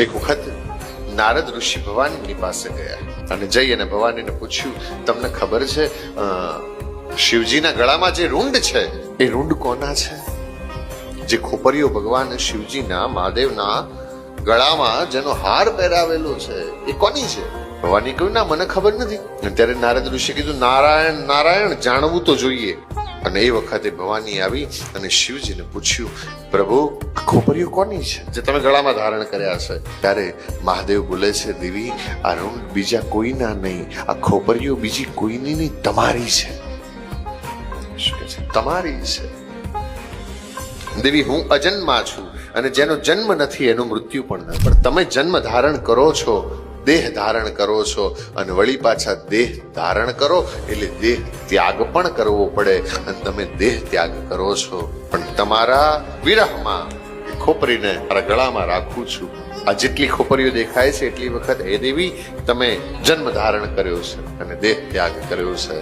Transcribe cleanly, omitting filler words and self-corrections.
એક વખત નારદ ઋષિ ભવાનીની પાસે ગયા અને જઈ અને ભવાનીને પૂછ્યું, તમને ખબર છે શિવજીના ગળામાં જે રૂંડ છે એ રૂંડ કોના છે? જે ખોપરીઓ ભગવાન શિવજીના મહાદેવના ગળામાં જેનો હાર પહેરાવેલો છે એ કોની છે? ભવાની કહ્યું, ના મને ખબર નથી. ત્યારે નારદ ઋષિએ કીધું, નારાયણ નારાયણ, જાણવું તો જોઈએ. અને એ વખતે ભવાની આવી અને શિવજીને પૂછ્યું, પ્રભુ ખોપરીઓ કોની છે જે તમે ગળામાં ધારણ કર્યા છે? ત્યારે મહાદેવ બોલે છે, દેવી આ રૂંડ બીજા કોઈના નહીં, આ ખોપરીઓ બીજી કોઈની નહીં, તમારી છે. શું કહે છે? તમારી છે. દેવી હું અજન્મા છું અને જેનો જન્મ નથી એનું મૃત્યુ પણ નથી, પણ તમે જન્મ ધારણ કરો છો, દેહ ધારણ કરો છો અને વળી પાછા દેહ ધારણ કરો એટલે દેહ ત્યાગ પણ કરવો પડે અને તમે દેહ ત્યાગ કરો છો. પણ તમારા વિરહમાં ખોપરીને મારા ગળામાં રાખું છું. આ જેટલી ખોપરીઓ દેખાય છે એટલી વખત હે દેવી તમે જન્મ ધારણ કર્યો છે અને દેહ ત્યાગ કર્યો છે.